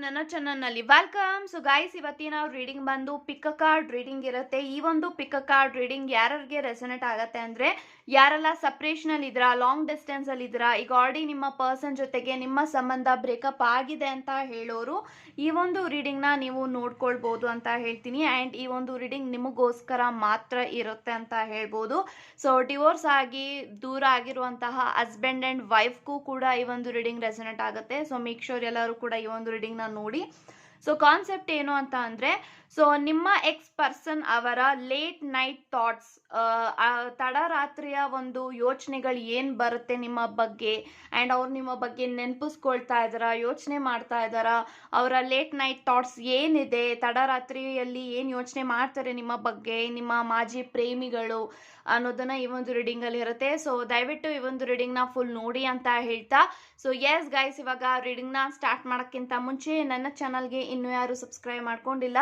ನನ್ನ ಚಾನಲ್ನಲ್ಲಿ welcome. So guys, ಇವತ್ತಿನ ರೀಡಿಂಗ್ ಬಂದು ಪಿಕ್ ಅ ಕಾರ್ಡ್ ರೀಡಿಂಗ್ ಇರುತ್ತೆ. ಈ ಒಂದು ಪಿಕ್ ಅ ಕಾರ್ಡ್ ರೀಡಿಂಗ್ ಯಾರಿಗೆ ರೆಸನೇಟ್ ಆಗುತ್ತೆ ಅಂದ್ರೆ, ಯಾರೆಲ್ಲ ಸಪ್ರೇಷನ್ ಅಲ್ಲಿ ಇದ್ರಾ, ಲಾಂಗ್ ಡಿಸ್ಟೆನ್ಸ್ ಅಲ್ಲಿ ಇದ್ರಾ, ಈಗ ಆಲ್ರೆಡಿ ನಿಮ್ಮ ಪರ್ಸನ್ ಜೊತೆಗೆ ನಿಮ್ಮ ಸಂಬಂಧ ಬ್ರೇಕಪ್ ಆಗಿದೆ ಅಂತ ಹೇಳೋರು ಈ ಒಂದು ರೀಡಿಂಗ್ ನ ನೀವು ನೋಡ್ಕೊಳ್ಬಹುದು ಅಂತ ಹೇಳ್ತೀನಿ. ಅಂಡ್ ಈ ಒಂದು ರೀಡಿಂಗ್ ನಿಮಗೋಸ್ಕರ ಮಾತ್ರ ಇರುತ್ತೆ ಅಂತ ಹೇಳ್ಬೋದು. ಸೊ ಡಿವೋರ್ಸ್ ಆಗಿ ದೂರ ಆಗಿರುವಂತಹ ಹಸ್ಬೆಂಡ್ ಅಂಡ್ ವೈಫ್ಗೂ ಕೂಡ ಈ ಒಂದು ರೀಡಿಂಗ್ ರೆಸನೇಟ್ ಆಗುತ್ತೆ. ಸೊ ಮೇಕ್ ಶೋರ್ ಎಲ್ಲರೂ ಕೂಡ ಈ ಒಂದು ರೀಡಿಂಗ್ ನ ನೋಡಿ. ಸೊ ಕಾನ್ಸೆಪ್ಟ್ ಏನು ಅಂತ ಅಂದ್ರೆ, ಸೊ ನಿಮ್ಮ ಎಕ್ಸ್ ಪರ್ಸನ್ ಅವರ ಲೇಟ್ ನೈಟ್ ಥಾಟ್ಸ್, ತಡರಾತ್ರಿಯ ಒಂದು ಯೋಚನೆಗಳು ಏನ್ ಬರುತ್ತೆ ನಿಮ್ಮ ಬಗ್ಗೆ, ಅಂಡ್ ಅವ್ರು ನಿಮ್ಮ ಬಗ್ಗೆ ನೆನಪಿಸ್ಕೊಳ್ತಾ ಇದಾರ, ಯೋಚನೆ ಮಾಡ್ತಾ ಇದಾರ, ಅವರ ಲೇಟ್ ನೈಟ್ ಥಾಟ್ಸ್ ಏನಿದೆ, ತಡರಾತ್ರಿಯಲ್ಲಿ ಏನ್ ಯೋಚನೆ ಮಾಡ್ತಾರೆ ನಿಮ್ಮ ಬಗ್ಗೆ, ನಿಮ್ಮ ಮಾಜಿ ಪ್ರೇಮಿಗಳು ಅನ್ನೋದನ್ನ ಈ ಒಂದು ರೀಡಿಂಗ್ ಅಲ್ಲಿ ಇರುತ್ತೆ. ಸೊ ದಯವಿಟ್ಟು ಈ ಒಂದು ರೀಡಿಂಗ್ ನ ಫುಲ್ ನೋಡಿ ಅಂತ ಹೇಳ್ತಾ, ಸೊ ಎಸ್ ಗೈಸ್, ಇವಾಗ ರೀಡಿಂಗ್ ನ ಸ್ಟಾರ್ಟ್ ಮಾಡೋಕ್ಕಿಂತ ಮುಂಚೆ ನನ್ನ ಚಾನಲ್ಗೆ ಇನ್ನೂ ಯಾರು ಸಬ್ಸ್ಕ್ರೈಬ್ ಮಾಡ್ಕೊಂಡಿಲ್ಲ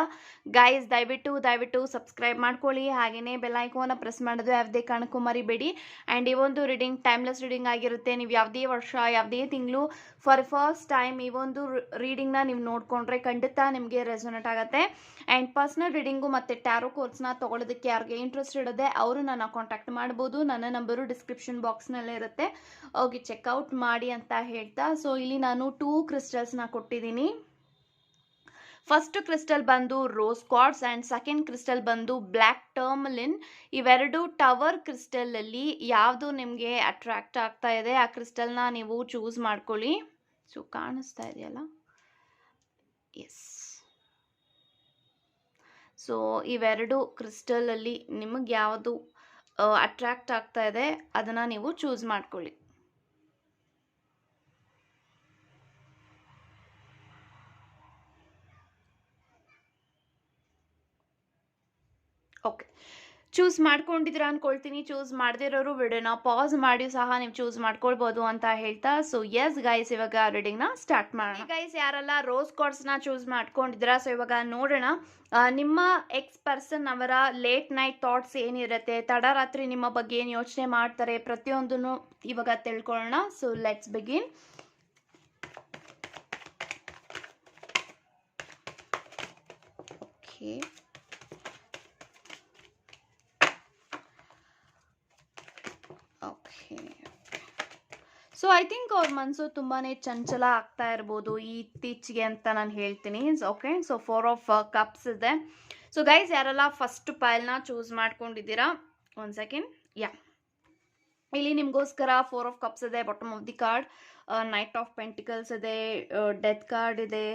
ಗೈಸ್, ದಯವಿಟ್ಟು ಸಬ್ಸ್ಕ್ರೈಬ್ ಮಾಡ್ಕೊಳ್ಳಿ. ಹಾಗೇನೆ ಬೆಲ್ ಐಕಾನ್ ಪ್ರೆಸ್ ಮಾಡೋದು ಯಾವುದೇ ಕಾರಣಕ್ಕೂ ಮರಿಬೇಡಿ. ಅಂಡ್ ಈ ಒಂದು ರೀಡಿಂಗ್ ಟೈಮ್ಲೆಸ್ ರೀಡಿಂಗ್ ಆಗಿರುತ್ತೆ. ನೀವು ಯಾವುದೇ ವರ್ಷ, ಯಾವುದೇ ತಿಂಗಳು, ಫಾರ್ ಫಸ್ಟ್ ಟೈಮ್ ಈ ಒಂದು ರೀಡಿಂಗ್ ನ ನೀವು ನೋಡ್ಕೊಂಡ್ರೆ ಖಂಡಿತ ನಿಮಗೆ ರೆಸೋನೇಟ್ ಆಗುತ್ತೆ. ಅಂಡ್ ಪರ್ಸನಲ್ ರೀಡಿಂಗು ಮತ್ತೆ ಟ್ಯಾರೋ ಕೋರ್ಸ್ನ ತಗೊಳ್ಳೋದಕ್ಕೆ ಯಾರಿಗೆ ಇಂಟ್ರೆಸ್ಟ್ ಇಡದೆ ಅವರು ನನ್ನ ಕಾಂಟ್ಯಾಕ್ಟ್ ಮಾಡ್ಬೋದು. ನನ್ನ ನಂಬರು ಡಿಸ್ಕ್ರಿಪ್ಷನ್ ಬಾಕ್ಸ್ನಲ್ಲೇ ಇರುತ್ತೆ, ಹೋಗಿ ಚೆಕ್ಔಟ್ ಮಾಡಿ ಅಂತ ಹೇಳ್ತಾ, ಸೊ ಇಲ್ಲಿ ನಾನು 2 ಕ್ರಿಸ್ಟಲ್ಸ್ನ ಕೊಟ್ಟಿದ್ದೀನಿ. ಫಸ್ಟ್ ಕ್ರಿಸ್ಟಲ್ ಬಂದು rose quartz and second crystal ಬಂದು ಬ್ಲ್ಯಾಕ್ ಟರ್ಮಲಿನ್. ಇವೆರಡು ಟವರ್ ಕ್ರಿಸ್ಟಲ್ ಅಲ್ಲಿ ಯಾವುದು ನಿಮಗೆ ಅಟ್ರಾಕ್ಟ್ ಆಗ್ತಾ ಇದೆ ಆ ಕ್ರಿಸ್ಟಲ್ನ ನೀವು ಚೂಸ್ ಮಾಡ್ಕೊಳ್ಳಿ. ಸೊ ಕಾಣಿಸ್ತಾ ಇದೆಯಲ್ಲ, ಎಸ್. ಸೊ ಇವೆರಡು ಕ್ರಿಸ್ಟಲ್ ಅಲ್ಲಿ ನಿಮಗೆ ಯಾವುದು ಅಟ್ರಾಕ್ಟ್ ಆಗ್ತಾ ಇದೆ ಅದನ್ನ ನೀವು ಚೂಸ್ ಮಾಡ್ಕೊಳ್ಳಿ. ಓಕೆ, ಚೂಸ್ ಮಾಡ್ಕೊಂಡಿದ್ರ ಅನ್ಕೊಳ್ತೀನಿ. ಚೂಸ್ ಮಾಡದಿರೋರು ವಿಡಿಯೋನ ಪಾಸ್ ಮಾಡಿ ಸಹ ನೀವು ಚೂಸ್ ಮಾಡ್ಕೊಳ್ಬಹುದು ಅಂತ ಹೇಳ್ತಾ, ಸೊ ಎಸ್ ಗೈಸ್, ಇವಾಗ ರೀಡಿಂಗ್ ನ ಸ್ಟಾರ್ಟ್ ಮಾಡೋಣ. ಗೈಸ್, ಯಾರೆಲ್ಲ ರೋಸ್ ಕಾರ್ಡ್ಸ್ ನ ಚೂಸ್ ಮಾಡ್ಕೊಂಡಿದ್ರ, ಸೊ ಇವಾಗ ನೋಡೋಣ ನಿಮ್ಮ ಎಕ್ಸ್ ಪರ್ಸನ್ ಅವರ ಲೇಟ್ ನೈಟ್ ಥಾಟ್ಸ್ ಏನಿರುತ್ತೆ, ತಡರಾತ್ರಿ ನಿಮ್ಮ ಬಗ್ಗೆ ಏನು ಯೋಚನೆ ಮಾಡ್ತಾರೆ, ಪ್ರತಿಯೊಂದನ್ನು ಇವಾಗ ತಿಳ್ಕೊಳ್ಳೋಣ. So let's begin. Okay, so I think ಅವ್ರ ಮನಸ್ಸು ತುಂಬಾನೇ ಚಂಚಲ ಆಗ್ತಾ ಇರ್ಬೋದು ಇತ್ತೀಚೆಗೆ ಅಂತ ನಾನು ಹೇಳ್ತೀನಿ. ಓಕೆ, ಸೊ 4 ಆಫ್ ಕಪ್ಸ್ ಇದೆ. ಸೊ ಗೈಸ್, ಯಾರೆಲ್ಲ ಫಸ್ಟ್ ಪೈಲ್ನ ಚೂಸ್ ಮಾಡ್ಕೊಂಡಿದ್ದೀರಾ, 1 ಸೆಕೆಂಡ್. ಯಾ, ಇಲ್ಲಿ ನಿಮಗೋಸ್ಕರ 4 ಆಫ್ ಕಪ್ಸ್ ಇದೆ, bottom of the card, knight of pentacles ಇದೆ, ಡೆತ್ ಕಾರ್ಡ್ ಇದೆ,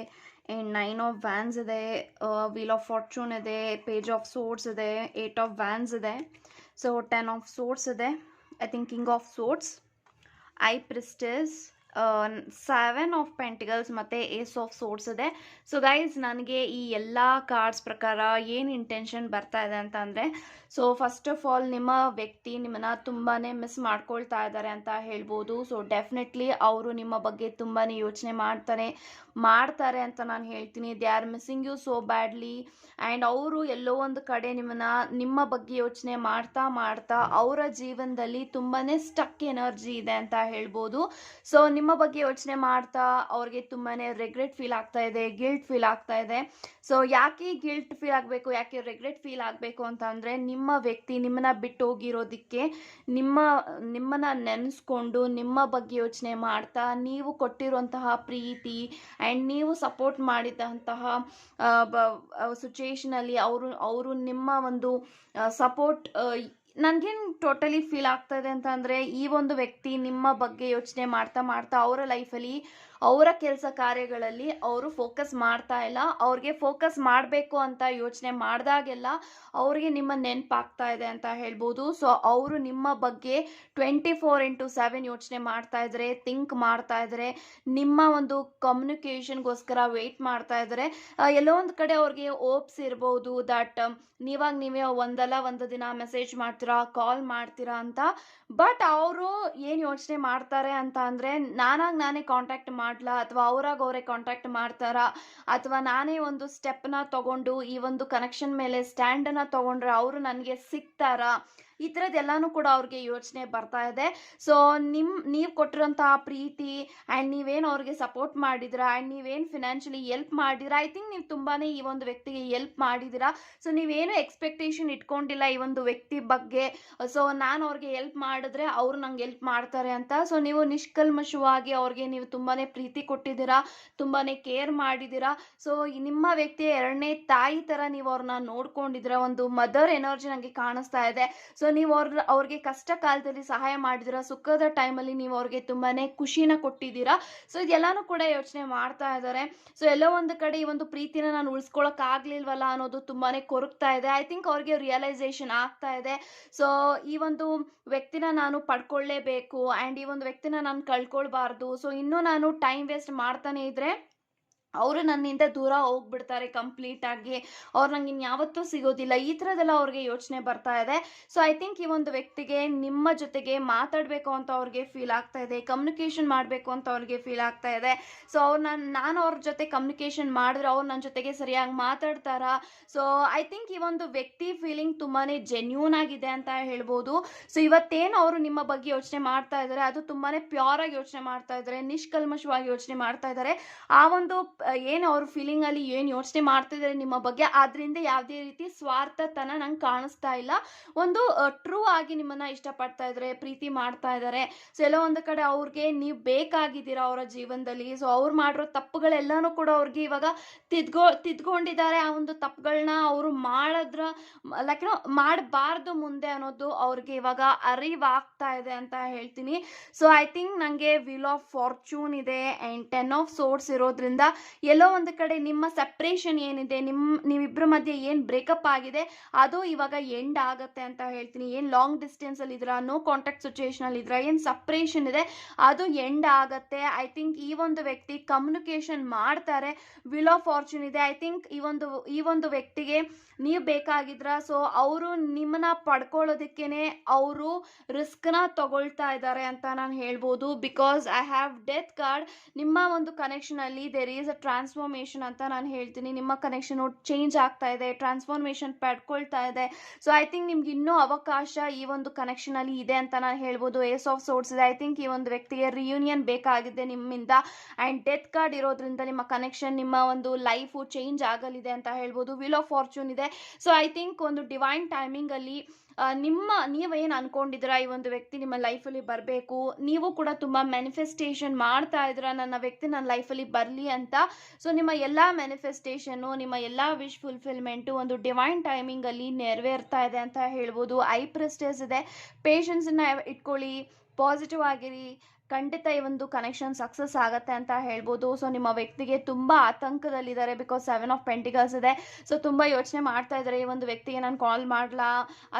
9 ಆಫ್ ವ್ಯಾನ್ಸ್ ಇದೆ, ವೀಲ್ ಆಫ್ ಫಾರ್ಚೂನ್ ಇದೆ, ಪೇಜ್ ಆಫ್ ಸೋರ್ಡ್ಸ್ ಇದೆ, 8 ಆಫ್ ವ್ಯಾನ್ಸ್ ಇದೆ, ಸೊ 10 ಆಫ್ ಸೋರ್ಡ್ಸ್ ಇದೆ, I think king of swords, high priestess, 7 of pentacles ಮತ್ತು ಏಸ್ of swords ಇದೆ. So guys, ನನಗೆ ಈ ಎಲ್ಲ ಕಾರ್ಡ್ಸ್ ಪ್ರಕಾರ ಏನು ಇಂಟೆನ್ಷನ್ ಬರ್ತಾ ಇದೆ ಅಂತ ಅಂದರೆ, ಸೊ ಫಸ್ಟ್ ಆಫ್ ಆಲ್ ನಿಮ್ಮ ವ್ಯಕ್ತಿ ನಿಮ್ಮನ್ನ ತುಂಬಾ ಮಿಸ್ ಮಾಡ್ಕೊಳ್ತಾ ಇದ್ದಾರೆ ಅಂತ ಹೇಳ್ಬೋದು. ಸೊ ಡೆಫಿನೆಟ್ಲಿ ಅವರು ನಿಮ್ಮ ಬಗ್ಗೆ ತುಂಬಾ ಯೋಚನೆ ಮಾಡ್ತಾರೆ ಅಂತ ನಾನು ಹೇಳ್ತೀನಿ. They are missing you so badly. And ಅವರು ಎಲ್ಲೋ ಒಂದು ಕಡೆ ನಿಮ್ಮ ಬಗ್ಗೆ ಯೋಚನೆ ಮಾಡ್ತಾ ಅವರ ಜೀವನದಲ್ಲಿ ತುಂಬಾ ಸ್ಟಕ್ ಎನರ್ಜಿ ಇದೆ ಅಂತ ಹೇಳ್ಬೋದು. ಸೊ ನಿಮ್ಮ ಬಗ್ಗೆ ಯೋಚನೆ ಮಾಡ್ತಾ ಅವ್ರಿಗೆ ತುಂಬಾ ರೆಗ್ರೆಟ್ ಫೀಲ್ ಆಗ್ತಾ ಇದೆ, ಗಿಲ್ಟ್ ಫೀಲ್ ಆಗ್ತಾ ಇದೆ. ಸೊ ಯಾಕೆ ಗಿಲ್ಟ್ ಫೀಲ್ ಆಗಬೇಕು, ಯಾಕೆ ರೆಗ್ರೆಟ್ ಫೀಲ್ ಆಗಬೇಕು ಅಂತ ಅಂದರೆ, ನಿಮ್ಮ ವ್ಯಕ್ತಿ ನಿಮ್ಮನ್ನ ಬಿಟ್ಟು ಹೋಗಿರೋದಕ್ಕೆ ನಿಮ್ಮನ್ನ ನೆನೆಸ್ಕೊಂಡು ನಿಮ್ಮ ಬಗ್ಗೆ ಯೋಚನೆ ಮಾಡ್ತಾ, ನೀವು ಕೊಟ್ಟಿರುವಂತಹ ಪ್ರೀತಿ ಆ್ಯಂಡ್ ನೀವು ಸಪೋರ್ಟ್ ಮಾಡಿದಂತಹ ಸಿಚುಯೇಷನಲ್ಲಿ ಅವರು ನಿಮ್ಮ ಒಂದು ಸಪೋರ್ಟ್ ನನಗೇನು ಟೋಟಲಿ ಫೀಲ್ ಆಗ್ತಾ ಇದೆ ಅಂತ ಅಂದರೆ, ಈ ಒಂದು ವ್ಯಕ್ತಿ ನಿಮ್ಮ ಬಗ್ಗೆ ಯೋಚನೆ ಮಾಡ್ತಾ ಅವರ ಲೈಫಲ್ಲಿ ಅವರ ಕೆಲಸ ಕಾರ್ಯಗಳಲ್ಲಿ ಅವರು ಫೋಕಸ್ ಮಾಡ್ತಾ ಇಲ್ಲ. ಅವ್ರಿಗೆ ಫೋಕಸ್ ಮಾಡಬೇಕು ಅಂತ ಯೋಚನೆ ಮಾಡಿದಾಗೆಲ್ಲ ಅವ್ರಿಗೆ ನಿಮ್ಮ ನೆನಪಾಗ್ತಾ ಇದೆ ಅಂತ ಹೇಳ್ಬೋದು. ಸೊ ಅವರು ನಿಮ್ಮ ಬಗ್ಗೆ 24/7 ಯೋಚನೆ ಮಾಡ್ತಾ ಇದ್ದಾರೆ, ಥಿಂಕ್ ಮಾಡ್ತಾ ಇದ್ದಾರೆ, ನಿಮ್ಮ ಒಂದು ಕಮ್ಯುನಿಕೇಷನ್ಗೋಸ್ಕರ ವೆಯ್ಟ್ ಮಾಡ್ತಾ ಇದ್ದಾರೆ. ಎಲ್ಲೋ ಒಂದು ಕಡೆ ಅವ್ರಿಗೆ ಓಪ್ಸ್ ಇರ್ಬೋದು ದಟ್ ನೀವೇ ಒಂದಲ್ಲ ಒಂದು ದಿನ ಮೆಸೇಜ್ ಮಾಡ್ತೀರಾ, ಕಾಲ್ ಮಾಡ್ತೀರಾ ಅಂತ. ಬಟ್ ಅವರು ಏನು ಯೋಚನೆ ಮಾಡ್ತಾರೆ ಅಂತ ಅಂದರೆ, ನಾನೇ ಕಾಂಟ್ಯಾಕ್ಟ್ ಮಾಡ್ಲಾ, ಅಥವಾ ಅವರೇ ಕಾಂಟ್ಯಾಕ್ಟ್ ಮಾಡ್ತಾರಾ, ಅಥವಾ ನಾನೇ ಒಂದು ಸ್ಟೆಪ್ನ ತಗೊಂಡು ಈ ಒಂದು ಕನೆಕ್ಷನ್ ಮೇಲೆ ಸ್ಟ್ಯಾಂಡನ್ನು ತಗೊಂಡ್ರೆ ಅವರು ನನಗೆ ಸಿಗ್ತಾರಾ, ಈ ಥರದ್ದೆಲ್ಲಾನು ಕೂಡ ಅವ್ರಿಗೆ ಯೋಚನೆ ಬರ್ತಾ ಇದೆ. ಸೊ ನೀವು ಕೊಟ್ಟಿರೋಂತಹ ಪ್ರೀತಿ ಆ್ಯಂಡ್ ನೀವೇನು ಅವ್ರಿಗೆ ಸಪೋರ್ಟ್ ಮಾಡಿದಿರಾ ಆ್ಯಂಡ್ ನೀವೇನು ಫಿನಾನ್ಷಿಯಲಿ ಹೆಲ್ಪ್ ಮಾಡಿದಿರಾ, ಐ ಥಿಂಕ್ ನೀವು ತುಂಬಾ ಈ ಒಂದು ವ್ಯಕ್ತಿಗೆ ಹೆಲ್ಪ್ ಮಾಡಿದಿರಾ. ಸೊ ನೀವೇನು ಎಕ್ಸ್ಪೆಕ್ಟೇಷನ್ ಇಟ್ಕೊಂಡಿಲ್ಲ ಈ ಒಂದು ವ್ಯಕ್ತಿ ಬಗ್ಗೆ. ಸೊ ನಾನು ಅವ್ರಿಗೆ ಹೆಲ್ಪ್ ಮಾಡಿದ್ರೆ ಅವರು ನಂಗೆ ಹೆಲ್ಪ್ ಮಾಡ್ತಾರೆ ಅಂತ. ಸೊ ನೀವು ನಿಷ್ಕಲ್ಮಶವಾಗಿ ಅವ್ರಿಗೆ ನೀವು ತುಂಬಾ ಪ್ರೀತಿ ಕೊಟ್ಟಿದ್ದೀರಾ, ತುಂಬಾ ಕೇರ್ ಮಾಡಿದ್ದೀರಾ. ಸೊ ನಿಮ್ಮ ವ್ಯಕ್ತಿಯ ಎರಡನೇ ತಾಯಿ ಥರ ನೀವು ಅವ್ರನ್ನ ನೋಡ್ಕೊಂಡಿದ್ದೀರಾ. ಒಂದು ಮದರ್ ಎನರ್ಜಿ ನನಗೆ ಕಾಣಿಸ್ತಾ ಇದೆ. ಸೊ ನೀವು ಅವ್ರಿಗೆ ಕಷ್ಟ ಕಾಲದಲ್ಲಿ ಸಹಾಯ ಮಾಡಿದ್ದೀರಾ, ಸುಖದ ಟೈಮಲ್ಲಿ ನೀವು ಅವ್ರಿಗೆ ತುಂಬಾ ಖುಷಿನ ಕೊಟ್ಟಿದ್ದೀರಾ. ಸೊ ಇದೆಲ್ಲಾನು ಕೂಡ ಯೋಚನೆ ಮಾಡ್ತಾ ಇದ್ದಾರೆ. ಸೊ ಎಲ್ಲೋ ಒಂದು ಕಡೆ ಈ ಒಂದು ಪ್ರೀತಿನ ನಾನು ಉಳಿಸ್ಕೊಳಕ್ಕಾಗ್ಲಿಲ್ವಲ್ಲ ಅನ್ನೋದು ತುಂಬಾ ಕೊರಗ್ತಾ ಇದೆ. ಐ ಥಿಂಕ್ ಅವ್ರಿಗೆ ರಿಯಲೈಸೇಷನ್ ಆಗ್ತಾ ಇದೆ. ಸೊ ಈ ಒಂದು ವ್ಯಕ್ತಿನ ನಾನು ಪಡ್ಕೊಳ್ಳೇಬೇಕು ಆ್ಯಂಡ್ ಈ ಒಂದು ವ್ಯಕ್ತಿನ ನಾನು ಕಳ್ಕೊಳ್ಬಾರ್ದು. ಸೊ ಇನ್ನೂ ನಾನು ಟೈಮ್ ವೇಸ್ಟ್ ಮಾಡ್ತಾನೆ ಇದ್ರೆ ಅವರು ನನ್ನಿಂದ ದೂರ ಹೋಗ್ಬಿಡ್ತಾರೆ ಕಂಪ್ಲೀಟ್ ಆಗಿ, ಅವ್ರು ನಂಗೆ ಇನ್ಯಾವತ್ತೂ ಸಿಗೋದಿಲ್ಲ. ಈ ಥರದ್ದೆಲ್ಲ ಅವ್ರಿಗೆ ಯೋಚನೆ ಬರ್ತಾ ಇದೆ. ಸೊ ಐ ಥಿಂಕ್ ಈ ಒಂದು ವ್ಯಕ್ತಿಗೆ ನಿಮ್ಮ ಜೊತೆಗೆ ಮಾತಾಡಬೇಕು ಅಂತ ಅವ್ರಿಗೆ ಫೀಲ್ ಆಗ್ತಾ ಇದೆ, ಕಮ್ಯುನಿಕೇಷನ್ ಮಾಡಬೇಕು ಅಂತ ಅವ್ರಿಗೆ ಫೀಲ್ ಆಗ್ತಾ ಇದೆ. ಸೊ ನಾನು ಅವ್ರ ಜೊತೆ ಕಮ್ಯುನಿಕೇಷನ್ ಮಾಡಿದ್ರೆ ಅವ್ರು ನನ್ನ ಜೊತೆಗೆ ಸರಿಯಾಗಿ ಮಾತಾಡ್ತಾರಾ. ಸೊ ಐ ಥಿಂಕ್ ಈ ಒಂದು ವ್ಯಕ್ತಿ ಫೀಲಿಂಗ್ ತುಂಬಾ ಜೆನ್ಯೂನ್ ಆಗಿದೆ ಅಂತ ಹೇಳ್ಬೋದು. ಸೊ ಇವತ್ತೇನು ಅವರು ನಿಮ್ಮ ಬಗ್ಗೆ ಯೋಚನೆ ಮಾಡ್ತಾ ಇದ್ದಾರೆ ಅದು ತುಂಬಾ ಪ್ಯೂರ್ ಆಗಿ ಯೋಚನೆ ಮಾಡ್ತಾ ಇದ್ದಾರೆ, ನಿಷ್ಕಲ್ಮಶವಾಗಿ ಯೋಚನೆ ಮಾಡ್ತಾ ಇದ್ದಾರೆ. ಆ ಒಂದು ಏನು ಅವ್ರ ಫೀಲಿಂಗ್ ಅಲ್ಲಿ ಏನು ಯೋಚನೆ ಮಾಡ್ತಿದ್ದಾರೆ ನಿಮ್ಮ ಬಗ್ಗೆ, ಅದರಿಂದ ಯಾವುದೇ ರೀತಿ ಸ್ವಾರ್ಥತನ ನಂಗೆ ಕಾಣಿಸ್ತಾ ಇಲ್ಲ. ಒಂದು ಟ್ರೂ ಆಗಿ ನಿಮ್ಮನ್ನ ಇಷ್ಟಪಡ್ತಾ ಇದ್ದಾರೆ, ಪ್ರೀತಿ ಮಾಡ್ತಾ ಇದ್ದಾರೆ. ಸೊ ಎಲ್ಲೋ ಒಂದು ಕಡೆ ಅವ್ರಿಗೆ ನೀವು ಬೇಕಾಗಿದ್ದೀರಾ ಅವರ ಜೀವನದಲ್ಲಿ. ಸೊ ಅವ್ರು ಮಾಡಿರೋ ತಪ್ಪುಗಳೆಲ್ಲಾನು ಕೂಡ ಅವ್ರಿಗೆ ಇವಾಗ ತಿದ್ಕೊಂಡಿದ್ದಾರೆ. ಆ ಒಂದು ತಪ್ಪುಗಳನ್ನ ಅವರು ಮಾಡಬಾರ್ದು ಮುಂದೆ ಅನ್ನೋದು ಅವ್ರಿಗೆ ಇವಾಗ ಅರಿವಾಗ್ತಾ ಇದೆ ಅಂತ ಹೇಳ್ತೀನಿ. ಸೊ ಐ ಥಿಂಕ್ ನನಗೆ ವೀಲ್ ಆಫ್ ಫಾರ್ಚೂನ್ ಇದೆ ಆ್ಯಂಡ್ 10 ಆಫ್ ಸೋರ್ಸ್ ಇರೋದ್ರಿಂದ ಎಲ್ಲೋ ಒಂದು ಕಡೆ ನಿಮ್ಮ ಸಪ್ರೇಷನ್ ಏನಿದೆ, ನೀವಿಬ್ಬರ ಮಧ್ಯೆ ಏನು ಬ್ರೇಕಪ್ ಆಗಿದೆ ಅದು ಇವಾಗ ಎಂಡ್ ಆಗುತ್ತೆ ಅಂತ ಹೇಳ್ತೀನಿ. ಏನು ಲಾಂಗ್ ಡಿಸ್ಟೆನ್ಸ್ ಅಲ್ಲಿ ಇದ್ರ, ನೋ ಕಾಂಟ್ಯಾಕ್ಟ್ ಸಿಚುಯೇಷನ್ ಅಲ್ಲಿ ಇದ್ರ, ಏನು ಸಪ್ರೇಷನ್ ಇದೆ ಅದು ಎಂಡ್ ಆಗುತ್ತೆ. ಐ ಥಿಂಕ್ ಈ ಒಂದು ವ್ಯಕ್ತಿ ಕಮ್ಯುನಿಕೇಶನ್ ಮಾಡ್ತಾರೆ. ವಿಲ್ ಆಫ್ ಫಾರ್ಚೂನ್ ಇದೆ. ಐ ಥಿಂಕ್ ಈ ಒಂದು ವ್ಯಕ್ತಿಗೆ ನೀವು ಬೇಕಾಗಿದ್ರ. ಸೊ ಅವರು ನಿಮ್ಮನ್ನ ಪಡ್ಕೊಳ್ಳೋದಕ್ಕೇನೆ ಅವರು ರಿಸ್ಕ್ನ ತಗೊಳ್ತಾ ಇದ್ದಾರೆ ಅಂತ ನಾನು ಹೇಳ್ಬೋದು. Because I have death card. ನಿಮ್ಮ ಒಂದು ಕನೆಕ್ಷನ್ ಅಲ್ಲಿ ದೇರ್ ಈಸ್ ಅ ಟ್ರಾನ್ಸ್ಫಾರ್ಮೇಷನ್ ಅಂತ ನಾನು ಹೇಳ್ತೀನಿ. ನಿಮ್ಮ ಕನೆಕ್ಷನ್ ಚೇಂಜ್ ಆಗ್ತಾ ಇದೆ, ಟ್ರಾನ್ಸ್ಫಾರ್ಮೇಷನ್ ಪಡ್ಕೊಳ್ತಾ ಇದೆ. ಸೊ ಐ ಥಿಂಕ್ ನಿಮ್ಗೆ ಇನ್ನೂ ಅವಕಾಶ ಈ ಒಂದು ಕನೆಕ್ಷನ್ ಅಲ್ಲಿ ಇದೆ ಅಂತ ನಾನು ಹೇಳ್ಬೋದು. ಏಸ್ ಆಫ್ ಸೋರ್ಸ್ ಇದೆ. ಐ ಥಿಂಕ್ ಈ ಒಂದು ವ್ಯಕ್ತಿಗೆ ರಿಯೂನಿಯನ್ ಬೇಕಾಗಿದೆ ನಿಮ್ಮಿಂದ ಆ್ಯಂಡ್ ಡೆತ್ ಕಾರ್ಡ್ ಇರೋದ್ರಿಂದ ನಿಮ್ಮ ಕನೆಕ್ಷನ್, ನಿಮ್ಮ ಒಂದು ಲೈಫು ಚೇಂಜ್ ಆಗಲಿದೆ ಅಂತ ಹೇಳ್ಬೋದು. ವಿಲ್ ಆಫ್ ಫಾರ್ಚೂನ್ ಇದೆ. ಸೊ ಐ ಥಿಂಕ್ ಒಂದು ಡಿವೈನ್ ಟೈಮಿಂಗ್ ಅಲ್ಲಿ ನೀವೇನು ಅನ್ಕೊಂಡಿದ್ದೀರಾ ಈ ಒಂದು ವ್ಯಕ್ತಿ ನಿಮ್ಮ ಲೈಫಲ್ಲಿ ಬರಬೇಕು, ನೀವು ಕೂಡ ತುಂಬ ಮ್ಯಾನಿಫೆಸ್ಟೇಷನ್ ಮಾಡ್ತಾ ಇದ್ದೀರಾ ನನ್ನ ವ್ಯಕ್ತಿ ನನ್ನ ಲೈಫಲ್ಲಿ ಬರಲಿ ಅಂತ. ಸೊ ನಿಮ್ಮ ಎಲ್ಲ ಮ್ಯಾನಿಫೆಸ್ಟೇಷನ್ನು, ನಿಮ್ಮ ಎಲ್ಲ ವಿಶ್ ಫುಲ್ಫಿಲ್ಮೆಂಟು ಒಂದು ಡಿವೈನ್ ಟೈಮಿಂಗಲ್ಲಿ ನೆರವೇರ್ತಾ ಇದೆ ಅಂತ ಹೇಳ್ಬೋದು. ಐ ಪ್ರೆಸ್ಟೆಸ್ ಇದೆ. ಪೇಷನ್ಸನ್ನು ಇಟ್ಕೊಳ್ಳಿ, ಪಾಸಿಟಿವ್ ಆಗಿರಿ, ಖಂಡಿತ ಈ ಒಂದು ಕನೆಕ್ಷನ್ ಸಕ್ಸಸ್ ಆಗುತ್ತೆ ಅಂತ ಹೇಳ್ಬೋದು. ಸೊ ನಿಮ್ಮ ವ್ಯಕ್ತಿಗೆ ತುಂಬ ಆತಂಕದಲ್ಲಿದ್ದಾರೆ ಬಿಕಾಸ್ 7 ಆಫ್ ಪೆಂಟಿಕಲ್ಸ್ ಇದೆ. ಸೊ ತುಂಬ ಯೋಚನೆ ಮಾಡ್ತಾ ಇದ್ದಾರೆ, ಈ ಒಂದು ವ್ಯಕ್ತಿಗೆ ನಾನು ಕಾಲ್ ಮಾಡಲಾ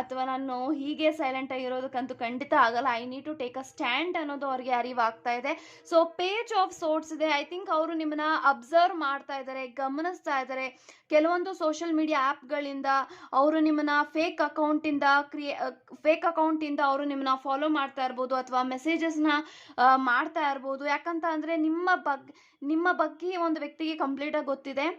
ಅಥವಾ ನಾನು ಹೀಗೆ ಸೈಲೆಂಟ್ ಆಗಿರೋದಕ್ಕಂತೂ ಖಂಡಿತ ಆಗಲ್ಲ, I need to take a stand ಅನ್ನೋದು ಅವ್ರಿಗೆ ಅರಿವಾಗ್ತಾ ಇದೆ. ಸೊ ಪೇಜ್ ಆಫ್ ಸೋರ್ಟ್ಸ್ ಇದೆ. ಐ ಥಿಂಕ್ ಅವರು ನಿಮ್ಮನ್ನ ಅಬ್ಸರ್ವ್ ಮಾಡ್ತಾ ಇದ್ದಾರೆ, ಗಮನಿಸ್ತಾ ಇದ್ದಾರೆ. ಕೆಲವೊಂದು ಸೋಷಿಯಲ್ ಮೀಡಿಯಾ ಆ್ಯಪ್ಗಳಿಂದ ಅವರು ನಿಮ್ಮನ್ನ ಫೇಕ್ ಅಕೌಂಟಿಂದ ಅವರು ನಿಮ್ಮನ್ನ ಫಾಲೋ ಮಾಡ್ತಾ ಇರ್ಬೋದು ಅಥವಾ ಮೆಸೇಜಸ್ನ ಮಾಡ್ತಾ ಇರ್ಬೋದು. ಯಾಕಂತ ಅಂದರೆ ನಿಮ್ಮ ಬಗ್ಗೆ ಒಂದು ವ್ಯಕ್ತಿಗೆ ಕಂಪ್ಲೀಟಾಗಿ ಗೊತ್ತಿದೆ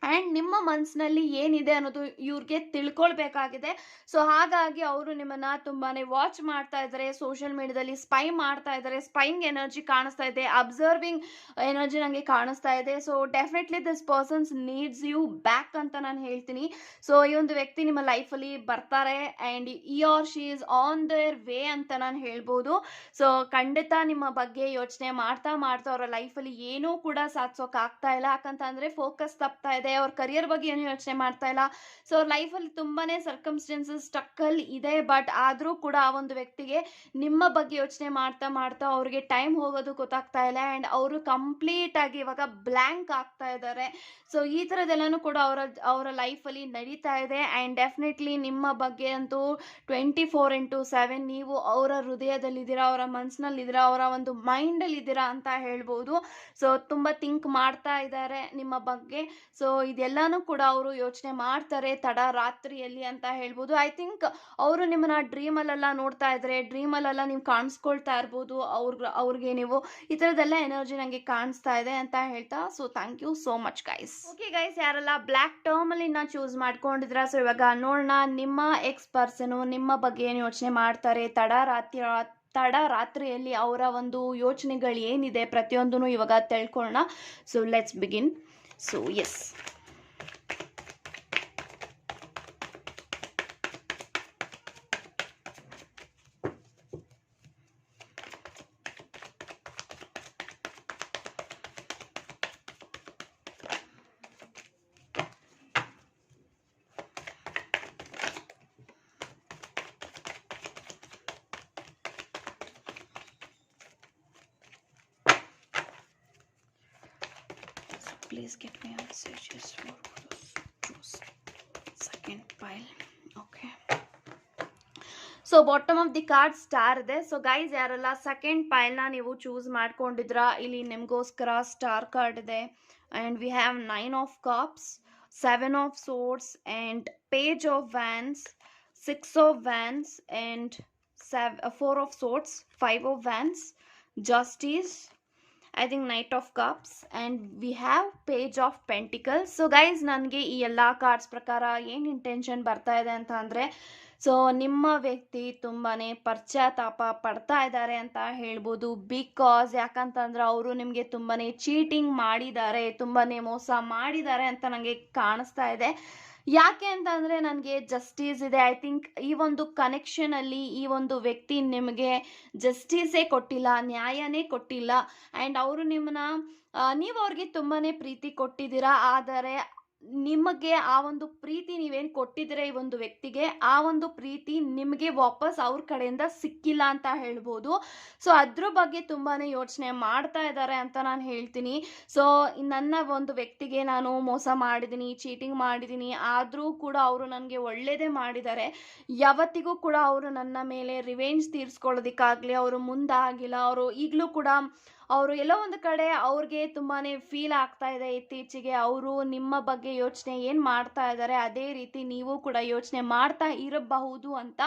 ಆ್ಯಂಡ್ ನಿಮ್ಮ ಮನಸ್ಸಿನಲ್ಲಿ ಏನಿದೆ ಅನ್ನೋದು ಇವ್ರಿಗೆ ತಿಳ್ಕೊಳ್ಬೇಕಾಗಿದೆ. ಸೊ ಹಾಗಾಗಿ ಅವರು ನಿಮ್ಮನ್ನು ತುಂಬಾ ವಾಚ್ ಮಾಡ್ತಾ ಇದ್ದಾರೆ, ಸೋಷಿಯಲ್ ಮೀಡಿಯಾದಲ್ಲಿ ಸ್ಪೈ ಮಾಡ್ತಾ ಇದ್ದಾರೆ. ಸ್ಪೈಯಿಂಗ್ ಎನರ್ಜಿ ಕಾಣಿಸ್ತಾ ಇದೆ, ಅಬ್ಸರ್ವಿಂಗ್ ಎನರ್ಜಿ ನನಗೆ ಕಾಣಿಸ್ತಾ ಇದೆ. So definitely this persons needs you back ಅಂತ ನಾನು ಹೇಳ್ತೀನಿ. ಸೊ ಈ ಒಂದು ವ್ಯಕ್ತಿ ನಿಮ್ಮ ಲೈಫಲ್ಲಿ ಬರ್ತಾರೆ ಆ್ಯಂಡ್ ಈ or she is on their way ಅಂತ ನಾನು ಹೇಳ್ಬೋದು. ಸೊ ಖಂಡಿತ ನಿಮ್ಮ ಬಗ್ಗೆ ಯೋಚನೆ ಮಾಡ್ತಾ ಅವರ ಲೈಫಲ್ಲಿ ಏನೂ ಕೂಡ ಸಾಧಿಸೋಕ್ಕಾಗ್ತಾ ಇಲ್ಲ. ಯಾಕಂತಂದರೆ ಫೋಕಸ್ ತಪ್ತಾ ಇದೆ, ಅವ್ರ ಕರಿಯರ್ ಬಗ್ಗೆ ಏನು ಯೋಚನೆ ಮಾಡ್ತಾ ಇಲ್ಲ. ಸೊ ಅವ್ರ ಲೈಫಲ್ಲಿ ತುಂಬಾನೇ ಸರ್ಕಮ್ಸ್ಟೆನ್ಸಸ್ ಸ್ಟಕ್ಕಲ್ಲಿ ಇದೆ. ಬಟ್ ಆದರೂ ಕೂಡ ಆ ಒಂದು ವ್ಯಕ್ತಿಗೆ ನಿಮ್ಮ ಬಗ್ಗೆ ಯೋಚನೆ ಮಾಡ್ತಾ ಅವ್ರಿಗೆ ಟೈಮ್ ಹೋಗೋದು ಗೊತ್ತಾಗ್ತಾ ಇಲ್ಲ ಆ್ಯಂಡ್ ಅವರು ಕಂಪ್ಲೀಟ್ ಆಗಿ ಇವಾಗ ಬ್ಲ್ಯಾಂಕ್ ಆಗ್ತಾ ಇದ್ದಾರೆ. ಸೊ ಈ ಥರದ್ದೆಲ್ಲನೂ ಕೂಡ ಅವರ ಲೈಫಲ್ಲಿ ನಡೀತಾ ಇದೆ ಆ್ಯಂಡ್ ಡೆಫಿನೆಟ್ಲಿ ನಿಮ್ಮ ಬಗ್ಗೆ ಅಂತೂ 24/7 ನೀವು ಅವರ ಹೃದಯದಲ್ಲಿದ್ದೀರಾ, ಅವರ ಮನಸ್ಸಿನಲ್ಲಿದ್ದೀರಾ, ಅವರ ಒಂದು ಮೈಂಡಲ್ಲಿದ್ದೀರಾ ಅಂತ ಹೇಳ್ಬೋದು. ಸೊ ತುಂಬ ಥಿಂಕ್ ಮಾಡ್ತಾ ಇದ್ದಾರೆ ನಿಮ್ಮ ಬಗ್ಗೆ. ಸೊ ಇದೆಲ್ಲಾನು ಕೂಡ ಅವರು ಯೋಚನೆ ಮಾಡ್ತಾರೆ ತಡ ರಾತ್ರಿಯಲ್ಲಿ ಅಂತ ಹೇಳ್ಬೋದು. ಐ ಥಿಂಕ್ ಅವರು ನಿಮ್ಮನ್ನ ಡ್ರೀಮಲ್ಲೆಲ್ಲ ನೋಡ್ತಾ ಇದ್ರೆ, ಡ್ರೀಮಲ್ಲೆಲ್ಲ ನೀವು ಕಾಣಿಸ್ಕೊಳ್ತಾ ಇರ್ಬೋದು. ಅವ್ರಿಗೆ ನೀವು ಈ ಥರದ್ದೆಲ್ಲ ಎನರ್ಜಿ ನನಗೆ ಕಾಣಿಸ್ತಾ ಇದೆ ಅಂತ ಹೇಳ್ತಾ, so thank you so much guys. Okay guys, ಯಾರೆಲ್ಲ ಬ್ಲ್ಯಾಕ್ ಟರ್ಮಲ್ಲಿ ಚೂಸ್ ಮಾಡ್ಕೊಂಡಿದ್ರ, ಸೊ ಇವಾಗ ನೋಡೋಣ ನಿಮ್ಮ ಎಕ್ಸ್ ಪರ್ಸನು ನಿಮ್ಮ ಬಗ್ಗೆ ಏನು ಯೋಚನೆ ಮಾಡ್ತಾರೆ ತಡ ರಾತ್ರಿಯಲ್ಲಿ ಅವರ ಒಂದು ಯೋಚನೆಗಳು ಏನಿದೆ ಪ್ರತಿಯೊಂದೂ ಇವಾಗ ತಿಳ್ಕೊಳ್ಳೋಣ. So let's begin. So yes, please get me messages for choose second pile. Okay, so bottom of the card star ಇದೆ. ಸೊ ಗೈಸ್, ಯಾರೆಲ್ಲ ಸೆಕೆಂಡ್ ಪೈಲ್ನ ನೀವು ಚೂಸ್ ಮಾಡ್ಕೊಂಡಿದ್ರ, ಇಲ್ಲಿ ನಿಮಗೋಸ್ಕರ ಸ್ಟಾರ್ ಕಾರ್ಡ್ ಇದೆ. And we have 9 of cups, 7 of swords, and page of wands, 6 of wands, and 4 of swords, 5 of wands, justice, I think Knight of Cups, and we have Page of Pentacles. So guys, ನನಗೆ ಈ ಎಲ್ಲ cards ಪ್ರಕಾರ ಏನು intention ಬರ್ತಾ ಇದೆ ಅಂತ ಅಂದರೆ, so ನಿಮ್ಮ ವ್ಯಕ್ತಿ ತುಂಬಾ ಪಶ್ಚಾತ್ತಾಪ ಪಡ್ತಾ ಇದ್ದಾರೆ ಅಂತ ಹೇಳ್ಬೋದು. ಬಿಕಾಸ್ ಯಾಕಂತಂದ್ರೆ ಅವರು ನಿಮಗೆ ತುಂಬಾ ಚೀಟಿಂಗ್ ಮಾಡಿದ್ದಾರೆ, ತುಂಬಾ ಮೋಸ ಮಾಡಿದ್ದಾರೆ ಅಂತ ನನಗೆ ಕಾಣಿಸ್ತಾ ಇದೆ. ಯಾಕೆ ಅಂತಂದರೆ ನನಗೆ ಜಸ್ಟಿಸ್ ಇದೆ. ಐ ಥಿಂಕ್ ಈ ಒಂದು ಕನೆಕ್ಷನಲ್ಲಿ ಈ ಒಂದು ವ್ಯಕ್ತಿ ನಿಮಗೆ ಜಸ್ಟಿಸೇ ಕೊಟ್ಟಿಲ್ಲ, ನ್ಯಾಯನೇ ಕೊಟ್ಟಿಲ್ಲ. ಆ್ಯಂಡ್ ಅವರು ನಿಮ್ಮನ್ನ ನೀವು ಅವ್ರಿಗೆ ತುಂಬಾ ಪ್ರೀತಿ ಕೊಟ್ಟಿದ್ದೀರಾ, ಆದರೆ ನಿಮಗೆ ಆ ಒಂದು ಪ್ರೀತಿ ನೀವೇನು ಕೊಟ್ಟಿದ್ದೀರಾ ಈ ಒಂದು ವ್ಯಕ್ತಿಗೆ, ಆ ಒಂದು ಪ್ರೀತಿ ನಿಮಗೆ ವಾಪಸ್ ಅವ್ರ ಕಡೆಯಿಂದ ಸಿಕ್ಕಿಲ್ಲ ಅಂತ ಹೇಳ್ಬೋದು. ಸೊ ಅದ್ರ ಬಗ್ಗೆ ತುಂಬಾ ಯೋಚನೆ ಮಾಡ್ತಾ ಇದ್ದಾರೆ ಅಂತ ನಾನು ಹೇಳ್ತೀನಿ. ಸೊ ನನ್ನ ಒಂದು ವ್ಯಕ್ತಿಗೆ ನಾನು ಮೋಸ ಮಾಡಿದ್ದೀನಿ, ಚೀಟಿಂಗ್ ಮಾಡಿದ್ದೀನಿ, ಆದರೂ ಕೂಡ ಅವರು ನನಗೆ ಒಳ್ಳೇದೇ ಮಾಡಿದ್ದಾರೆ. ಯಾವತ್ತಿಗೂ ಕೂಡ ಅವರು ನನ್ನ ಮೇಲೆ ರಿವೆಂಜ್ ತೀರಿಸ್ಕೊಳ್ಳೋದಕ್ಕಾಗಲಿ ಅವರು ಮುಂದಾಗಿಲ್ಲ. ಅವರು ಈಗಲೂ ಕೂಡ ಅವರು ಎಲ್ಲೋ ಒಂದು ಕಡೆ ಅವ್ರಿಗೆ ತುಂಬಾ ಫೀಲ್ ಆಗ್ತಾ ಇದೆ ಇತ್ತೀಚೆಗೆ. ಅವರು ನಿಮ್ಮ ಬಗ್ಗೆ ಯೋಚನೆ ಏನು ಮಾಡ್ತಾ ಇದ್ದಾರೆ ಅದೇ ರೀತಿ ನೀವು ಕೂಡ ಯೋಚನೆ ಮಾಡ್ತಾ ಇರಬಹುದು ಅಂತ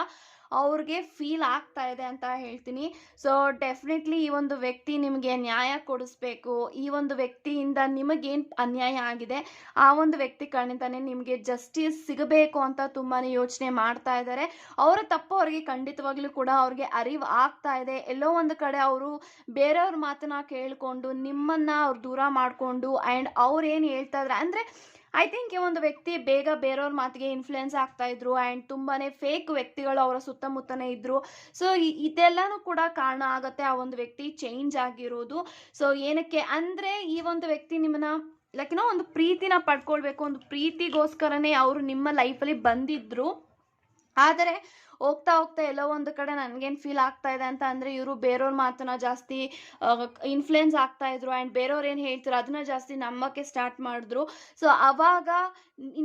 ಅವ್ರಿಗೆ ಫೀಲ್ ಆಗ್ತಾ ಇದೆ ಅಂತ ಹೇಳ್ತೀನಿ. ಸೊ ಡೆಫಿನೆಟ್ಲಿ ಈ ಒಂದು ವ್ಯಕ್ತಿ ನಿಮಗೆ ನ್ಯಾಯ ಕೊಡಿಸ್ಬೇಕು. ಈ ಒಂದು ವ್ಯಕ್ತಿಯಿಂದ ನಿಮಗೇನು ಅನ್ಯಾಯ ಆಗಿದೆ ಆ ಒಂದು ವ್ಯಕ್ತಿ ಕಣ್ಣಿಂದಾನೆ ನಿಮಗೆ ಜಸ್ಟಿಸ್ ಸಿಗಬೇಕು ಅಂತ ತುಂಬಾ ಯೋಚನೆ ಮಾಡ್ತಾ ಇದ್ದಾರೆ. ಅವರ ತಪ್ಪು ಅವ್ರಿಗೆ ಖಂಡಿತವಾಗ್ಲೂ ಕೂಡ ಅವ್ರಿಗೆ ಅರಿವು ಆಗ್ತಾ ಇದೆ. ಎಲ್ಲೋ ಒಂದು ಕಡೆ ಅವರು ಬೇರೆಯವ್ರ ಮಾತನ್ನ ಕೇಳಿಕೊಂಡು ನಿಮ್ಮನ್ನ ಅವ್ರು ದೂರ ಮಾಡಿಕೊಂಡು ಆ್ಯಂಡ್ ಅವ್ರು ಏನು ಹೇಳ್ತಾ ಇದ್ದಾರೆ ಅಂದರೆ, ಐ ಥಿಂಕ್ ಈ ಒಂದು ವ್ಯಕ್ತಿ ಬೇಗ ಬೇರೆಯವ್ರ ಮಾತಿಗೆ ಇನ್ಫ್ಲುಯೆನ್ಸ್ ಆಗ್ತಾ ಇದ್ರು ಆ್ಯಂಡ್ ತುಂಬಾ ಫೇಕ್ ವ್ಯಕ್ತಿಗಳು ಅವರ ಸುತ್ತಮುತ್ತನೇ ಇದ್ರು. ಸೊ ಇದೆಲ್ಲನೂ ಕೂಡ ಕಾರಣ ಆಗುತ್ತೆ ಆ ಒಂದು ವ್ಯಕ್ತಿ ಚೇಂಜ್ ಆಗಿರೋದು. ಸೊ ಏನಕ್ಕೆ ಅಂದರೆ, ಈ ಒಂದು ವ್ಯಕ್ತಿ ನಿಮ್ಮನ್ನ ಒಂದು ಪ್ರೀತಿನ ಪಡ್ಕೊಳ್ಬೇಕು, ಒಂದು ಪ್ರೀತಿಗೋಸ್ಕರನೇ ಅವರು ನಿಮ್ಮ ಲೈಫಲ್ಲಿ ಬಂದಿದ್ರು. ಆದರೆ ಹೋಗ್ತಾ ಹೋಗ್ತಾ ಎಲ್ಲೋ ಒಂದು ಕಡೆ ನನಗೇನು ಫೀಲ್ ಆಗ್ತಾ ಇದೆ ಅಂತ ಅಂದರೆ, ಇವರು ಬೇರೆಯವ್ರ ಮಾತನ್ನ ಜಾಸ್ತಿ ಇನ್ಫ್ಲುಯೆನ್ಸ್ ಆಗ್ತಾ ಇದ್ರು ಆ್ಯಂಡ್ ಬೇರೆಯವ್ರು ಏನು ಹೇಳ್ತಾರೆ ಅದನ್ನ ಜಾಸ್ತಿ ನಂಬಕ್ಕೆ ಸ್ಟಾರ್ಟ್ ಮಾಡಿದ್ರು. ಸೊ ಆವಾಗ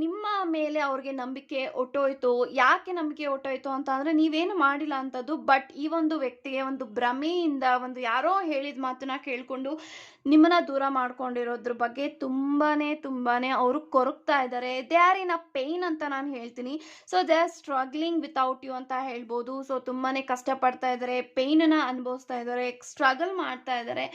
ನಿಮ್ಮ ಮೇಲೆ ಅವ್ರಿಗೆ ನಂಬಿಕೆ ಹೊಟ್ಟೋಯ್ತು. ಯಾಕೆ ನಂಬಿಕೆ ಹೊಟ್ಟೋಯ್ತು ಅಂತ ಅಂದರೆ, ನೀವೇನು ಮಾಡಿಲ್ಲ ಅಂಥದ್ದು, ಬಟ್ ಈ ಒಂದು ವ್ಯಕ್ತಿಗೆ ಒಂದು ಭ್ರಮೆಯಿಂದ ಒಂದು ಯಾರೋ ಹೇಳಿದ ಮಾತನ್ನ ಕೇಳಿಕೊಂಡು ನಿಮ್ಮನ್ನ ದೂರ ಮಾಡ್ಕೊಂಡಿರೋದ್ರ ಬಗ್ಗೆ ತುಂಬಾ ಅವರು ಕೊರಗ್ತಾ ಇದ್ದಾರೆ. They are in a pain ಅಂತ ನಾನು ಹೇಳ್ತೀನಿ. So they are struggling without you ಅಂತ ಹೇಳ್ಬೋದು. ಸೊ ತುಂಬಾ ಕಷ್ಟಪಡ್ತಾ ಇದ್ದಾರೆ, ಪೇನನ್ನು ಅನುಭವಿಸ್ತಾ ಇದ್ದಾರೆ, ಸ್ಟ್ರಗಲ್ ಮಾಡ್ತಾ ಇದ್ದಾರೆ.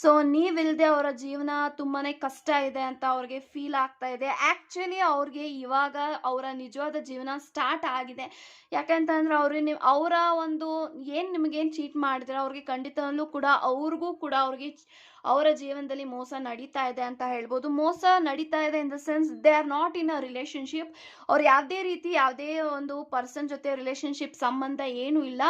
ಸೊ ನೀವಿಲ್ಲದೆ ಅವರ ಜೀವನ ತುಂಬಾ ಕಷ್ಟ ಇದೆ ಅಂತ ಅವ್ರಿಗೆ ಫೀಲ್ ಆಗ್ತಾ ಇದೆ. ಆ್ಯಕ್ಚುಲಿ ಅವ್ರಿಗೆ ಇವಾಗ ಅವರ ನಿಜವಾದ ಜೀವನ ಸ್ಟಾರ್ಟ್ ಆಗಿದೆ. ಯಾಕಂತಂದ್ರೆ ಅವರ ಒಂದು ಏನು ನಿಮಗೇನು ಚೀಟ್ ಮಾಡಿದ್ರೆ ಅವ್ರಿಗೆ ಖಂಡಿತವಲ್ಲೂ ಕೂಡ ಅವ್ರಿಗೂ ಕೂಡ ಅವರ ಜೀವನದಲ್ಲಿ ಮೋಸ ನಡೀತಾ ಇದೆ ಅಂತ ಹೇಳ್ಬೋದು. ಮೋಸ ನಡೀತಾ ಇದೆ in the sense they are not in a relationship. ಅವ್ರು ಯಾವುದೇ ಒಂದು ಪರ್ಸನ್ ಜೊತೆ ರಿಲೇಶನ್ಶಿಪ್ ಸಂಬಂಧ ಏನೂ ಇಲ್ಲ,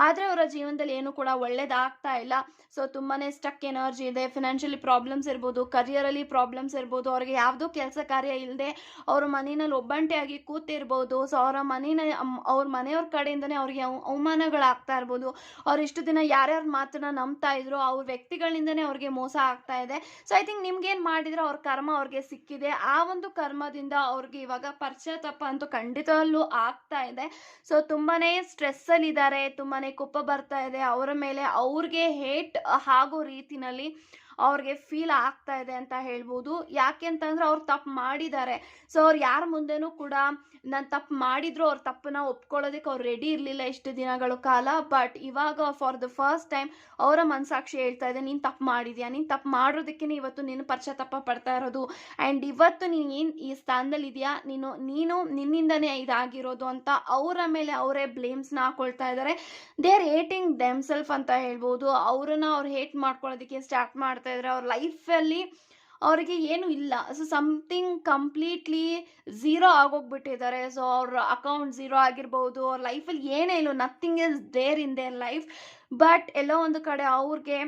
ಆದರೆ ಅವರ ಜೀವನದಲ್ಲಿ ಏನು ಕೂಡ ಒಳ್ಳೇದಾಗ್ತಾ ಇಲ್ಲ. ಸೊ ತುಂಬಾ ಸ್ಟಕ್ ಎನರ್ಜಿ ಇದೆ. ಫಿನಾನ್ಷಿಯಲಿ ಪ್ರಾಬ್ಲಮ್ಸ್ ಇರ್ಬೋದು, ಕರಿಯರಲ್ಲಿ ಪ್ರಾಬ್ಲಮ್ಸ್ ಇರ್ಬೋದು, ಅವ್ರಿಗೆ ಯಾವುದೋ ಕೆಲಸ ಕಾರ್ಯ ಇಲ್ಲದೆ ಅವ್ರ ಮನೆಯಲ್ಲಿ ಒಬ್ಬಂಟಿಯಾಗಿ ಕೂತಿರ್ಬೋದು. ಸೊ ಅವ್ರ ಮನೆಯವ್ರ ಕಡೆಯಿಂದನೇ ಅವ್ರಿಗೆ ಅವಮಾನಗಳಾಗ್ತಾ ಇರ್ಬೋದು. ಅವ್ರು ಇಷ್ಟು ದಿನ ಯಾರ್ಯಾರ ಮಾತನ್ನ ನಂಬ್ತಾ ಇದ್ರು ಅವ್ರ ವ್ಯಕ್ತಿಗಳಿಂದನೇ ಅವ್ರಿಗೆ ಮೋಸ ಆಗ್ತಾ ಇದೆ. ಸೊ ಐ ಥಿಂಕ್ ನಿಮ್ಗೇನು ಮಾಡಿದ್ರೆ ಅವ್ರ ಕರ್ಮ ಅವ್ರಿಗೆ ಸಿಕ್ಕಿದೆ. ಆ ಒಂದು ಕರ್ಮದಿಂದ ಅವ್ರಿಗೆ ಇವಾಗ ಪಶ್ಚಾತ್ತಾಪ ಅಂತೂ ಖಂಡಿತವಲ್ಲೂ ಆಗ್ತಾ ಇದೆ. ಸೊ ತುಂಬಾನೇ ಸ್ಟ್ರೆಸ್ಸಲ್ಲಿ ಇದ್ದಾರೆ, ತುಂಬಾನೇ ಕೋಪ ಬರ್ತಾ ಇದೆ ಅವರ ಮೇಲೆ. ಅವ್ರಿಗೆ ಹೇಟ್ ಆಗೋ ರೀತಿನಲ್ಲಿ ಅವ್ರಿಗೆ ಫೀಲ್ ಆಗ್ತಾ ಇದೆ ಅಂತ ಹೇಳ್ಬೋದು. ಯಾಕೆ ಅಂತಂದ್ರೆ ಅವ್ರು ತಪ್ಪು ಮಾಡಿದ್ದಾರೆ. ಸೊ ಅವ್ರು ಯಾರ ಮುಂದೆನೂ ಕೂಡ ನಾನು ತಪ್ಪು ಮಾಡಿದ್ರು ಅವ್ರ ತಪ್ಪನ್ನ ಒಪ್ಕೊಳ್ಳೋದಕ್ಕೆ ಅವ್ರು ರೆಡಿ ಇರಲಿಲ್ಲ ಇಷ್ಟು ದಿನಗಳ ಕಾಲ. ಬಟ್ ಇವಾಗ ಫಾರ್ ದ ಫಸ್ಟ್ ಟೈಮ್ ಅವರ ಮನಸಾಕ್ಷಿ ಹೇಳ್ತಾ ಇದೆ, ನೀನು ತಪ್ಪು ಮಾಡಿದ್ಯಾ, ನೀನು ತಪ್ಪು ಮಾಡೋದಕ್ಕೆ ಇವತ್ತು ನೀನು ಪಶ್ಚಾತ್ತಾಪ ಪಡ್ತಾ ಇರೋದು. ಆ್ಯಂಡ್ ಇವತ್ತು ನೀನು ಏನು ಈ ಸ್ಥಾನದಲ್ಲಿ ಇದೆಯಾ, ನೀನು ನಿನ್ನಿಂದನೇ ಇದಾಗಿರೋದು ಅಂತ ಅವರ ಮೇಲೆ ಅವರೇ ಬ್ಲೇಮ್ಸ್ನ ಹಾಕೊಳ್ತಾ ಇದ್ದಾರೆ. ದೇ ಆರ್ ಹೇಟಿಂಗ್ ದೆಮ್ಸೆಲ್ಫ್ ಅಂತ ಹೇಳ್ಬೋದು. ಅವ್ರನ್ನ ಅವ್ರು ಹೇಟ್ ಮಾಡ್ಕೊಳ್ಳೋದಕ್ಕೆ ಸ್ಟಾರ್ಟ್ ಮಾಡ್ತಾ ಇದ್ದಾರೆ. ಅವ್ರ ಲೈಫಲ್ಲಿ ಅವ್ರಿಗೆ ಏನು ಇಲ್ಲ. ಸೊ ಸಮಥಿಂಗ್ ಕಂಪ್ಲೀಟ್ಲಿ ಝೀರೋ ಆಗೋಗ್ಬಿಟ್ಟಿದ್ದಾರೆ. ಸೊ ಅವ್ರ ಅಕೌಂಟ್ ಝೀರೋ ಆಗಿರ್ಬೋದು, ಅವ್ರ ಲೈಫಲ್ಲಿ ಏನೇ ಇಲ್ಲ, nothing is there in their life. But ಎಲ್ಲೋ ಒಂದು ಕಡೆ ಅವ್ರಿಗೆ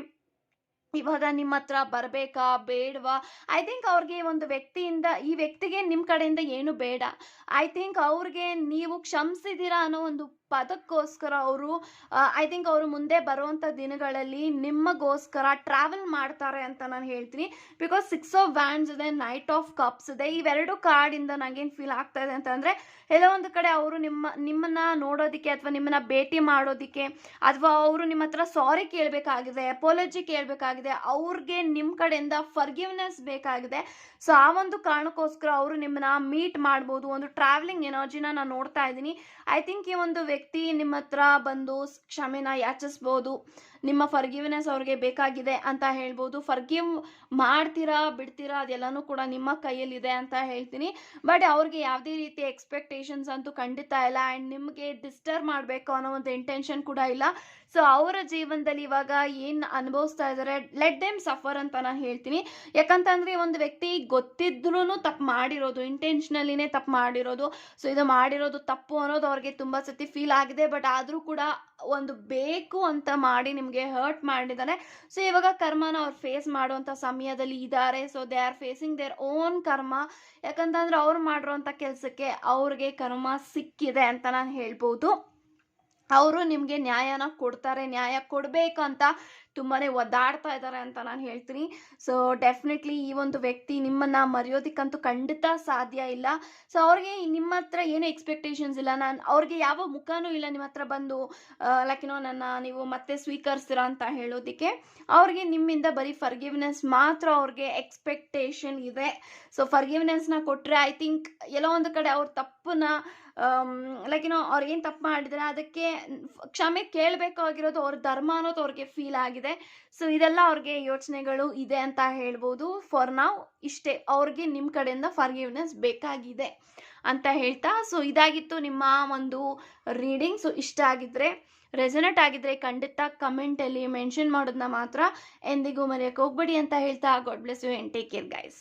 ಇವಾಗ ನಿಮ್ಮ ಹತ್ರ ಬರಬೇಕಾ ಬೇಡವಾ, ಐ ಥಿಂಕ್ ಅವ್ರಿಗೆ ಒಂದು ವ್ಯಕ್ತಿಯಿಂದ, ಈ ವ್ಯಕ್ತಿಗೆ ನಿಮ್ಮ ಕಡೆಯಿಂದ ಏನು ಬೇಡ. ಐ ಥಿಂಕ್ ಅವ್ರಿಗೆ ನೀವು ಕ್ಷಮಿಸಿದ್ದೀರಾ ಅನ್ನೋ ಒಂದು ಪದಕ್ಕೋಸ್ಕರ ಅವರು ಐ ಥಿಂಕ್ ಅವರು ಮುಂದೆ ಬರುವಂಥ ದಿನಗಳಲ್ಲಿ ನಿಮಗೋಸ್ಕರ ಟ್ರಾವೆಲ್ ಮಾಡ್ತಾರೆ ಅಂತ ನಾನು ಹೇಳ್ತೀನಿ. ಬಿಕಾಸ್ 6 ಆಫ್ ವ್ಯಾಂಡ್ಸ್ ಇದೆ, ನೈಟ್ ಆಫ್ ಕಪ್ಸ್ ಇದೆ. ಇವೆರಡು ಕಾರ್ಡಿಂದ ನನಗೇನು ಫೀಲ್ ಆಗ್ತಾ ಇದೆ ಅಂತಂದರೆ, ಎಲ್ಲೋ ಒಂದು ಕಡೆ ಅವರು ನಿಮ್ಮನ್ನ ನೋಡೋದಕ್ಕೆ ಅಥವಾ ನಿಮ್ಮನ್ನ ಭೇಟಿ ಮಾಡೋದಕ್ಕೆ ಅಥವಾ ಅವರು ನಿಮ್ಮ ಹತ್ರ ಸಾರಿ ಕೇಳಬೇಕಾಗಿದೆ, ಅಪಾಲಜಿ ಕೇಳಬೇಕಾಗಿದೆ, ಅವ್ರಿಗೆ ನಿಮ್ಮ ಕಡೆಯಿಂದ ಫರ್ಗಿವ್ನೆಸ್ ಬೇಕಾಗಿದೆ. ಸೊ ಆ ಒಂದು ಕಾರಣಕ್ಕೋಸ್ಕರ ಅವರು ನಿಮ್ಮನ್ನ ಮೀಟ್ ಮಾಡ್ಬೋದು. ಒಂದು ಟ್ರಾವೆಲಿಂಗ್ ಎನರ್ಜಿನ ನಾನು ನೋಡ್ತಾ ಇದ್ದೀನಿ. ಐ ಥಿಂಕ್ ಈ ಒಂದು ವ್ಯಕ್ತಿ ನಿಮ್ಮ ಹತ್ರ ಬಂದು ಕ್ಷಮೆನ ಯಾಚಿಸ್ಬೋದು. ನಿಮ್ಮ ಫರ್ಗಿವ್ನೆಸ್ ಅವ್ರಿಗೆ ಬೇಕಾಗಿದೆ ಅಂತ ಹೇಳ್ಬೋದು. ಫರ್ಗಿವ್ ಮಾಡ್ತೀರಾ ಬಿಡ್ತೀರಾ ಅದೆಲ್ಲನೂ ಕೂಡ ನಿಮ್ಮ ಕೈಯಲ್ಲಿದೆ ಅಂತ ಹೇಳ್ತೀನಿ. ಬಟ್ ಅವ್ರಿಗೆ ಯಾವುದೇ ರೀತಿ ಎಕ್ಸ್ಪೆಕ್ಟೇಷನ್ಸ್ ಅಂತೂ ಖಂಡಿತ ಇಲ್ಲ. ಆ್ಯಂಡ್ ನಿಮಗೆ ಡಿಸ್ಟರ್ಬ್ ಮಾಡಬೇಕು ಅನ್ನೋ ಒಂದು ಇಂಟೆನ್ಷನ್ ಕೂಡ ಇಲ್ಲ. ಸೊ ಅವರ ಜೀವನದಲ್ಲಿ ಇವಾಗ ಏನು ಅನುಭವಿಸ್ತಾ ಇದ್ದಾರೆ, ಲೆಟ್ ದೆಮ್ ಸಫರ್ ಅಂತ ನಾನು ಹೇಳ್ತೀನಿ. ಯಾಕಂತಂದರೆ ಒಂದು ವ್ಯಕ್ತಿ ಗೊತ್ತಿದ್ರೂ ತಪ್ಪು ಮಾಡಿರೋದು, ಇಂಟೆನ್ಷನಲಿನೇ ತಪ್ಪು ಮಾಡಿರೋದು. ಸೊ ಇದು ಮಾಡಿರೋದು ತಪ್ಪು ಅನ್ನೋದು ಅವ್ರಿಗೆ ತುಂಬ ಸತಿ ಫೀಲ್ ಆಗಿದೆ. ಬಟ್ ಆದರೂ ಕೂಡ ಒಂದು ಬೇಕು ಅಂತ ಮಾಡಿ ನಿಮಗೆ ಹರ್ಟ್ ಮಾಡಿದ್ದಾನೆ. ಸೊ ಇವಾಗ ಕರ್ಮನ ಅವ್ರು ಫೇಸ್ ಮಾಡುವಂಥ ಸಮಯದಲ್ಲಿ ಇದ್ದಾರೆ. So they are facing their own ಕರ್ಮ. ಯಾಕಂತಂದ್ರೆ ಅವ್ರು ಮಾಡಿರೋಂಥ ಕೆಲಸಕ್ಕೆ ಅವ್ರಿಗೆ ಕರ್ಮ ಸಿಕ್ಕಿದೆ ಅಂತ ನಾನು ಹೇಳ್ಬೋದು. ಅವರು ನಿಮಗೆ ನ್ಯಾಯನ ಕೊಡ್ತಾರೆ, ನ್ಯಾಯ ಕೊಡಬೇಕು ಅಂತ ತುಂಬಾ ಒದ್ದಾಡ್ತಾ ಇದ್ದಾರೆ ಅಂತ ನಾನು ಹೇಳ್ತೀನಿ. ಸೊ ಡೆಫಿನೆಟ್ಲಿ ಈ ಒಂದು ವ್ಯಕ್ತಿ ನಿಮ್ಮನ್ನು ಮರೆಯೋದಕ್ಕಂತೂ ಖಂಡಿತ ಸಾಧ್ಯ ಇಲ್ಲ. ಸೊ ಅವ್ರಿಗೆ ನಿಮ್ಮ ಹತ್ರ ಏನು ಎಕ್ಸ್ಪೆಕ್ಟೇಷನ್ಸ್ ಇಲ್ಲ. ಅವ್ರಿಗೆ ಯಾವ ಮುಖನೂ ಇಲ್ಲ ನಿಮ್ಮ ಹತ್ರ ಬಂದು ಲೈಕ್ ನೀವು ಮತ್ತೆ ಸ್ವೀಕರಿಸ್ತೀರಾ ಅಂತ ಹೇಳೋದಕ್ಕೆ. ಅವ್ರಿಗೆ ನಿಮ್ಮಿಂದ ಬರೀ ಫರ್ಗಿವ್ನೆಸ್ ಮಾತ್ರ ಅವ್ರಿಗೆ ಎಕ್ಸ್ಪೆಕ್ಟೇಷನ್ ಇದೆ. ಸೊ ಫರ್ಗಿವ್ನೆಸ್ನ ಕೊಟ್ಟರೆ ಐ ಥಿಂಕ್ ಎಲ್ಲೋ ಒಂದು ಕಡೆ ಅವ್ರ ತಪ್ಪನ್ನ ಲೈಕ್ ಅವ್ರು ಏನು ತಪ್ಪು ಮಾಡಿದರೆ ಅದಕ್ಕೆ ಕ್ಷಮೆ ಕೇಳಬೇಕಾಗಿರೋದು ಅವ್ರ ಧರ್ಮ ಅನ್ನೋದು ಅವ್ರಿಗೆ ಫೀಲ್ ಆಗಿದೆ. ಸೊ ಇದೆಲ್ಲ ಅವ್ರಿಗೆ ಯೋಚನೆಗಳು ಇದೆ ಅಂತ ಹೇಳ್ಬೋದು. ಫಾರ್ ನಾವು ಇಷ್ಟೇ, ಅವ್ರಿಗೆ ನಿಮ್ಮ ಕಡೆಯಿಂದ ಫರ್ಗಿವ್ನೆಸ್ ಬೇಕಾಗಿದೆ ಅಂತ ಹೇಳ್ತಾ. ಸೊ ಇದಾಗಿತ್ತು ನಿಮ್ಮ ಒಂದು ರೀಡಿಂಗ್. ಸೊ ಇಷ್ಟ ಆಗಿದ್ರೆ, ರೆಸನೇಟ್ ಆಗಿದ್ರೆ ಖಂಡಿತ ಕಮೆಂಟಲ್ಲಿ ಮೆನ್ಷನ್ ಮಾಡೋದನ್ನ ಮಾತ್ರ ಎಂದಿಗೂ ಮರೆಯೋಕ್ಕೆ ಹೋಗ್ಬೇಡಿ ಅಂತ ಹೇಳ್ತಾ, God bless you and take care guys.